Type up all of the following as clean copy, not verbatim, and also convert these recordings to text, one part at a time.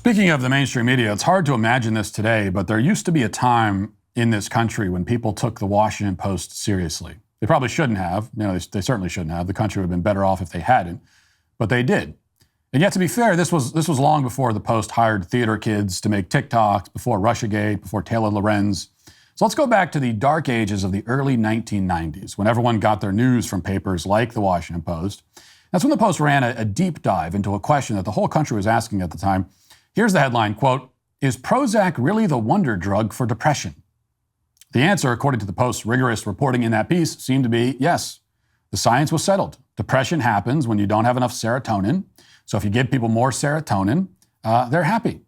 Speaking of the mainstream media, it's hard to imagine this today, but there used to be a time in this country when people took the Washington Post seriously. They probably shouldn't have. They certainly shouldn't have. The country would have been better off if they hadn't, but they did. And yet, to be fair, this was long before the Post hired theater kids to make TikToks, before Russiagate, before Taylor Lorenz. So let's go back to the dark ages of the early 1990s, when everyone got their news from papers like the Washington Post. That's when the Post ran a deep dive into a question that the whole country was asking at the time. Here's the headline, quote, "Is Prozac really the wonder drug for depression?" The answer, according to the Post's rigorous reporting in that piece, seemed to be yes. The science was settled. Depression happens when you don't have enough serotonin. So if you give people more serotonin, they're happy.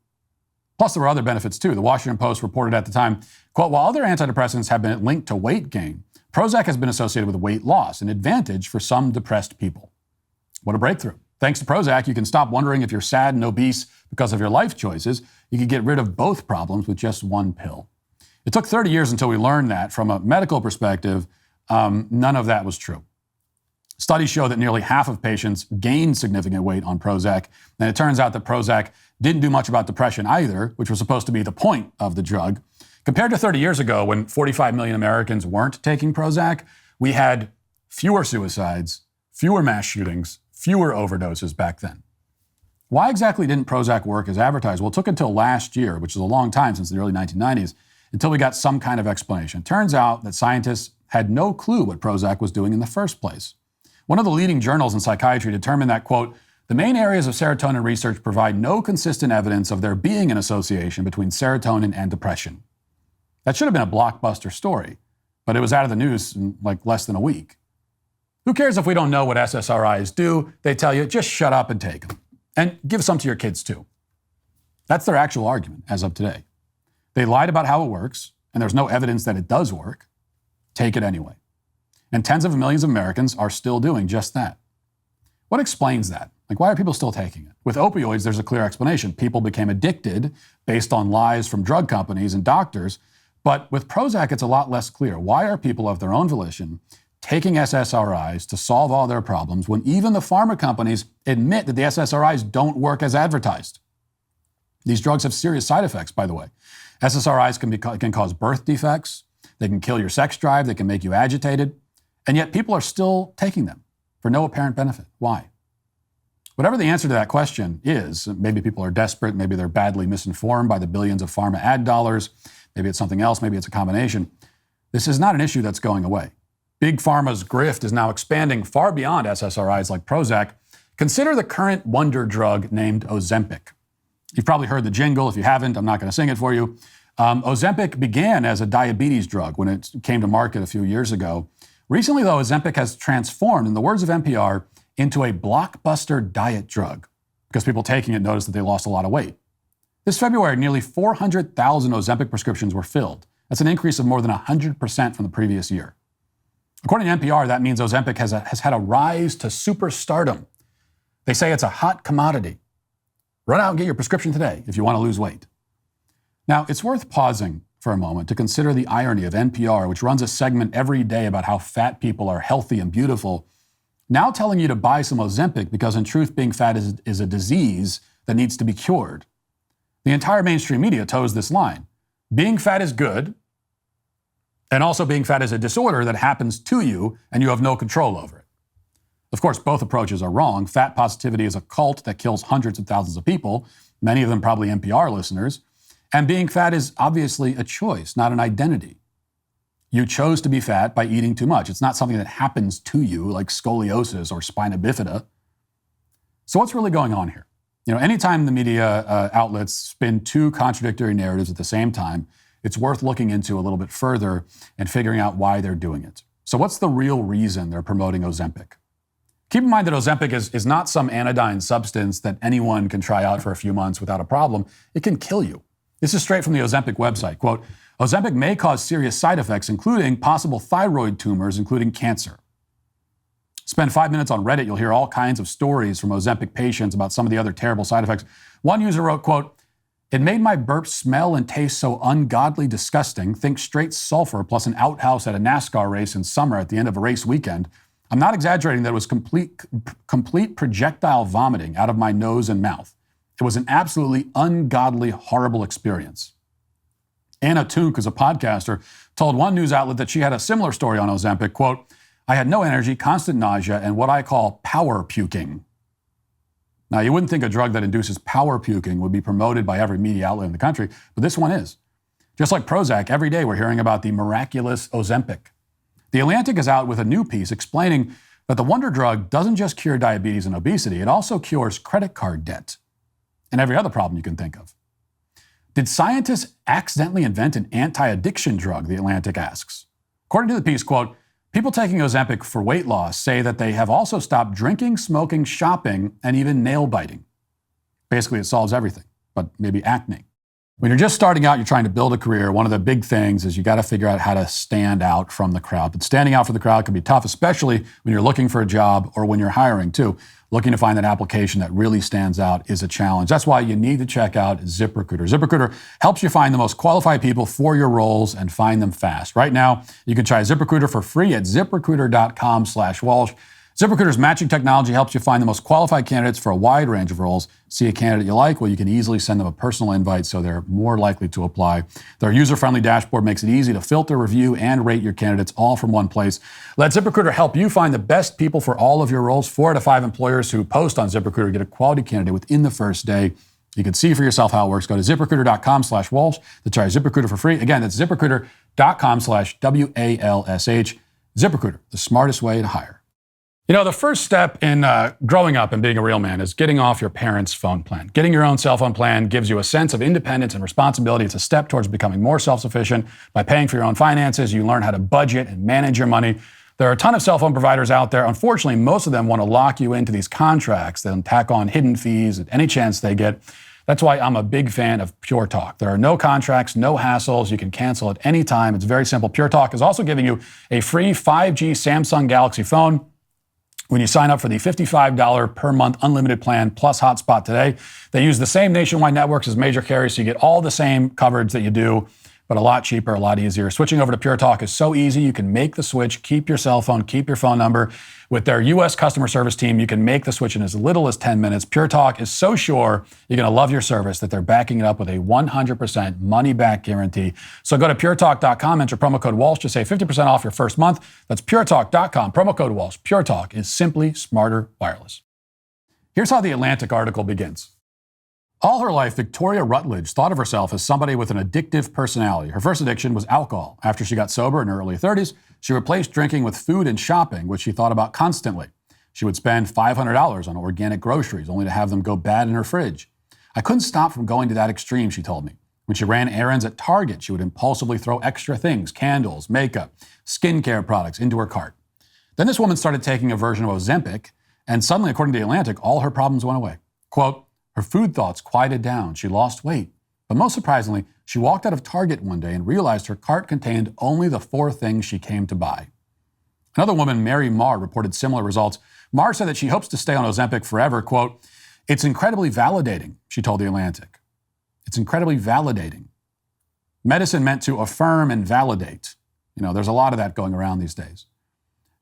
Plus, there were other benefits too. The Washington Post reported at the time, quote, "While other antidepressants have been linked to weight gain, Prozac has been associated with weight loss, an advantage for some depressed people." What a breakthrough. Thanks to Prozac, you can stop wondering if you're sad and obese because of your life choices. You can get rid of both problems with just one pill. It took 30 years until we learned that. From a medical perspective, none of that was true. Studies show that nearly half of patients gained significant weight on Prozac, and it turns out that Prozac didn't do much about depression either, which was supposed to be the point of the drug. Compared to 30 years ago, when 45 million Americans weren't taking Prozac, we had fewer suicides, fewer mass shootings, fewer overdoses back then. Why exactly didn't Prozac work as advertised? Well, it took until last year, which is a long time since the early 1990s, until we got some kind of explanation. Turns out that scientists had no clue what Prozac was doing in the first place. One of the leading journals in psychiatry determined that, quote, "The main areas of serotonin research provide no consistent evidence of there being an association between serotonin and depression." That should have been a blockbuster story, but it was out of the news in like less than a week. Who cares if we don't know what SSRIs do? They tell you, just shut up and take them. And give some to your kids too. That's their actual argument as of today. They lied about how it works, and there's no evidence that it does work. Take it anyway. And tens of millions of Americans are still doing just that. What explains that? Like, why are people still taking it? With opioids, there's a clear explanation. People became addicted based on lies from drug companies and doctors. But with Prozac, it's a lot less clear. Why are people of their own volition taking SSRIs to solve all their problems when even the pharma companies admit that the SSRIs don't work as advertised? These drugs have serious side effects, by the way. SSRIs can cause birth defects. They can kill your sex drive. They can make you agitated. And yet people are still taking them for no apparent benefit. Why? Whatever the answer to that question is, maybe people are desperate, maybe they're badly misinformed by the billions of pharma ad dollars, maybe it's something else, maybe it's a combination. This is not an issue that's going away. Big Pharma's grift is now expanding far beyond SSRIs like Prozac. Consider the current wonder drug named Ozempic. You've probably heard the jingle. If you haven't, I'm not going to sing it for you. Ozempic began as a diabetes drug when it came to market a few years ago. Recently, though, Ozempic has transformed, in the words of NPR, into a blockbuster diet drug because people taking it noticed that they lost a lot of weight. This February, nearly 400,000 Ozempic prescriptions were filled. That's an increase of more than 100% from the previous year. According to NPR, that means Ozempic has had a rise to superstardom. They say it's a hot commodity. Run out and get your prescription today if you want to lose weight. Now, it's worth pausing for a moment to consider the irony of NPR, which runs a segment every day about how fat people are healthy and beautiful, now telling you to buy some Ozempic because in truth, being fat is a disease that needs to be cured. The entire mainstream media toes this line. Being fat is good, and also being fat is a disorder that happens to you and you have no control over it. Of course, both approaches are wrong. Fat positivity is a cult that kills hundreds of thousands of people, many of them probably NPR listeners. And being fat is obviously a choice, not an identity. You chose to be fat by eating too much. It's not something that happens to you like scoliosis or spina bifida. So what's really going on here? Anytime the media outlets spin two contradictory narratives at the same time, it's worth looking into a little bit further and figuring out why they're doing it. So what's the real reason they're promoting Ozempic? Keep in mind that Ozempic is not some anodyne substance that anyone can try out for a few months without a problem. It can kill you. This is straight from the Ozempic website. Quote, "Ozempic may cause serious side effects, including possible thyroid tumors, including cancer." Spend 5 minutes on Reddit, you'll hear all kinds of stories from Ozempic patients about some of the other terrible side effects. One user wrote, quote, "It made my burps smell and taste so ungodly disgusting. Think straight sulfur plus an outhouse at a NASCAR race in summer at the end of a race weekend. I'm not exaggerating that it was complete projectile vomiting out of my nose and mouth. It was an absolutely ungodly, horrible experience. Anna Toonk, who's a podcaster, told one news outlet that she had a similar story on Ozempic, quote, "I had no energy, constant nausea, and what I call power puking." Now, you wouldn't think a drug that induces power puking would be promoted by every media outlet in the country, but this one is. Just like Prozac, every day we're hearing about the miraculous Ozempic. The Atlantic is out with a new piece explaining that the wonder drug doesn't just cure diabetes and obesity, it also cures credit card debt and every other problem you can think of. Did scientists accidentally invent an anti-addiction drug, The Atlantic asks. According to the piece, quote, "People taking Ozempic for weight loss say that they have also stopped drinking, smoking, shopping, and even nail biting." Basically, it solves everything, but maybe acne. When you're just starting out, you're trying to build a career, one of the big things is you got to figure out how to stand out from the crowd. But standing out from the crowd can be tough, especially when you're looking for a job or when you're hiring too. Looking to find that application that really stands out is a challenge. That's why you need to check out ZipRecruiter. ZipRecruiter helps you find the most qualified people for your roles and find them fast. Right now, you can try ZipRecruiter for free at ZipRecruiter.com/Walsh. ZipRecruiter's matching technology helps you find the most qualified candidates for a wide range of roles. See a candidate you like? Well, you can easily send them a personal invite so they're more likely to apply. Their user-friendly dashboard makes it easy to filter, review, and rate your candidates all from one place. Let ZipRecruiter help you find the best people for all of your roles. 4 out of 5 employers who post on ZipRecruiter get a quality candidate within the first day. You can see for yourself how it works. Go to ZipRecruiter.com/Walsh to try ZipRecruiter for free. Again, that's ZipRecruiter.com/WALSH. ZipRecruiter, the smartest way to hire. You know, the first step in growing up and being a real man is getting off your parents' phone plan. Getting your own cell phone plan gives you a sense of independence and responsibility. It's a step towards becoming more self-sufficient. By paying for your own finances, you learn how to budget and manage your money. There are a ton of cell phone providers out there. Unfortunately, most of them want to lock you into these contracts, then tack on hidden fees at any chance they get. That's why I'm a big fan of Pure Talk. There are no contracts, no hassles. You can cancel at any time. It's very simple. Pure Talk is also giving you a free 5G Samsung Galaxy phone when you sign up for the $55 per month unlimited plan plus hotspot today. They use the same nationwide networks as major carriers, so you get all the same coverage that you do, but a lot cheaper, a lot easier. Switching over to Pure Talk is so easy. You can make the switch, keep your cell phone, keep your phone number. With their U.S. customer service team, you can make the switch in as little as 10 minutes. Pure Talk is so sure you're going to love your service that they're backing it up with a 100% money-back guarantee. So go to puretalk.com, enter promo code Walsh to save 50% off your first month. That's puretalk.com, promo code Walsh. Pure Talk is simply smarter wireless. Here's how the Atlantic article begins. All her life, Victoria Rutledge thought of herself as somebody with an addictive personality. Her first addiction was alcohol. After she got sober in her early 30s, she replaced drinking with food and shopping, which she thought about constantly. She would spend $500 on organic groceries, only to have them go bad in her fridge. "I couldn't stop from going to that extreme," she told me. When she ran errands at Target, she would impulsively throw extra things, candles, makeup, skincare products, into her cart. Then this woman started taking a version of Ozempic, and suddenly, according to The Atlantic, all her problems went away. Quote, "Her food thoughts quieted down. She lost weight. But most surprisingly, she walked out of Target one day and realized her cart contained only the 4 things she came to buy." Another woman, Mary Marr, reported similar results. Marr said that she hopes to stay on Ozempic forever. Quote, "It's incredibly validating," she told The Atlantic. It's incredibly validating. Medicine meant to affirm and validate. You know, there's a lot of that going around these days.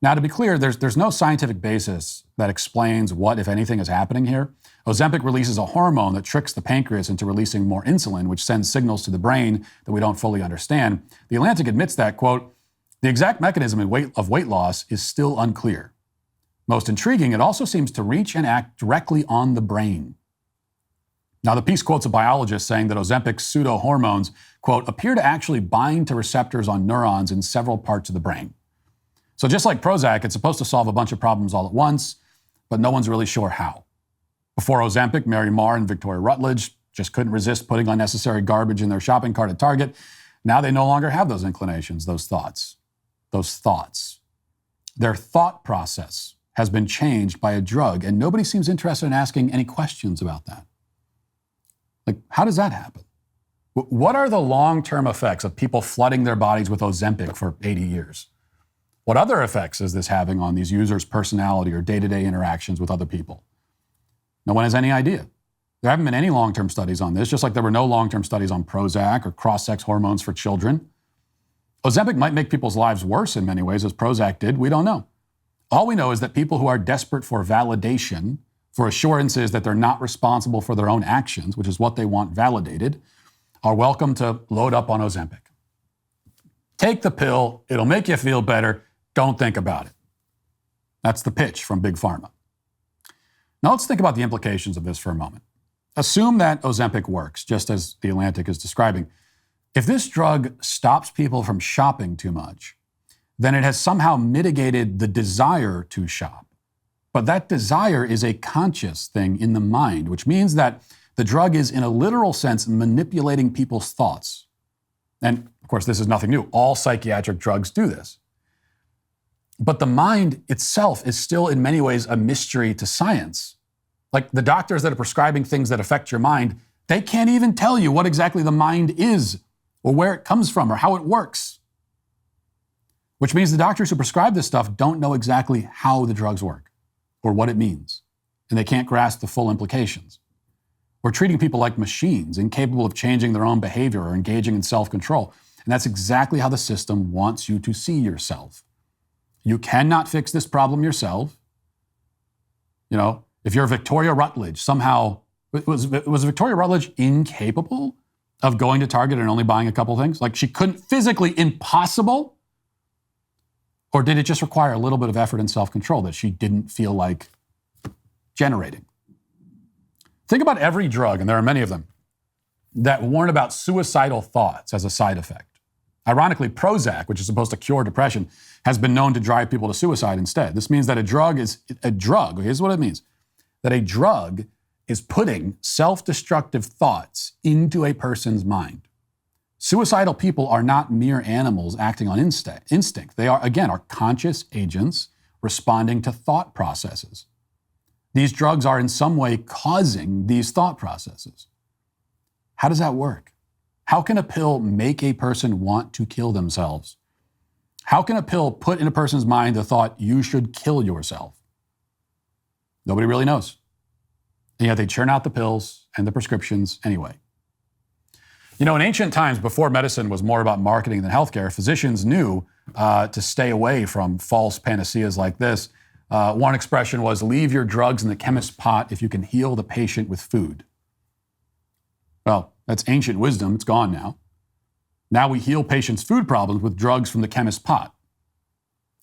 Now, to be clear, there's no scientific basis that explains what, if anything, is happening here. Ozempic releases a hormone that tricks the pancreas into releasing more insulin, which sends signals to the brain that we don't fully understand. The Atlantic admits that, quote, "The exact mechanism of weight loss is still unclear. Most intriguing, it also seems to reach and act directly on the brain." Now, the piece quotes a biologist saying that Ozempic's pseudo-hormones, quote, "appear to actually bind to receptors on neurons in several parts of the brain." So just like Prozac, it's supposed to solve a bunch of problems all at once, but no one's really sure how. Before Ozempic, Mary Marr and Victoria Rutledge just couldn't resist putting unnecessary garbage in their shopping cart at Target. Now they no longer have those inclinations, those thoughts. Their thought process has been changed by a drug, and nobody seems interested in asking any questions about that. Like, how does that happen? What are the long-term effects of people flooding their bodies with Ozempic for 80 years? What other effects is this having on these users' personality or day-to-day interactions with other people? No one has any idea. There haven't been any long-term studies on this, just like there were no long-term studies on Prozac or cross-sex hormones for children. Ozempic might make people's lives worse in many ways, as Prozac did. We don't know. All we know is that people who are desperate for validation for assurances that they're not responsible for their own actions, which is what they want validated, are welcome to load up on Ozempic. Take the pill. It'll make you feel better. Don't think about it. That's the pitch from Big Pharma. Now let's think about the implications of this for a moment. Assume that Ozempic works, just as The Atlantic is describing. If this drug stops people from shopping too much, then it has somehow mitigated the desire to shop. But that desire is a conscious thing in the mind, which means that the drug is, in a literal sense, manipulating people's thoughts. And of course, this is nothing new. All psychiatric drugs do this. But the mind itself is still, in many ways, a mystery to science. Like the doctors that are prescribing things that affect your mind, they can't even tell you what exactly the mind is, or where it comes from, or how it works. Which means the doctors who prescribe this stuff don't know exactly how the drugs work, or what it means, and they can't grasp the full implications. We're treating people like machines, incapable of changing their own behavior or engaging in self-control. And that's exactly how the system wants you to see yourself. You cannot fix this problem yourself. You know, if you're Victoria Rutledge, somehow, was Victoria Rutledge incapable of going to Target and only buying a couple things? Like she couldn't, physically impossible? Or did it just require a little bit of effort and self-control that she didn't feel like generating? Think about every drug, and there are many of them, that warn about suicidal thoughts as a side effect. Ironically, Prozac, which is supposed to cure depression, has been known to drive people to suicide instead. This means that a drug, here's what it means, that a drug is putting self-destructive thoughts into a person's mind. Suicidal people are not mere animals acting on instinct. They are, again, conscious agents responding to thought processes. These drugs are in some way causing these thought processes. How does that work? How can a pill make a person want to kill themselves? How can a pill put in a person's mind the thought, you should kill yourself? Nobody really knows. And yet they churn out the pills and the prescriptions anyway. You know, in ancient times, before medicine was more about marketing than healthcare, physicians knew to stay away from false panaceas like this. One expression was, leave your drugs in the chemist's pot if you can heal the patient with food. Well, that's ancient wisdom. It's gone now. Now we heal patients' food problems with drugs from the chemist's pot.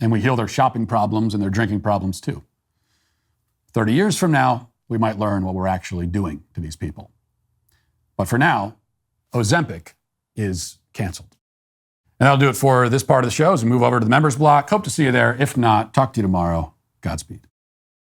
And we heal their shopping problems and their drinking problems too. 30 years from now, we might learn what we're actually doing to these people. But for now, Ozempic is canceled. And that'll do it for this part of the show as we move over to the members block. Hope to see you there. If not, talk to you tomorrow. Godspeed.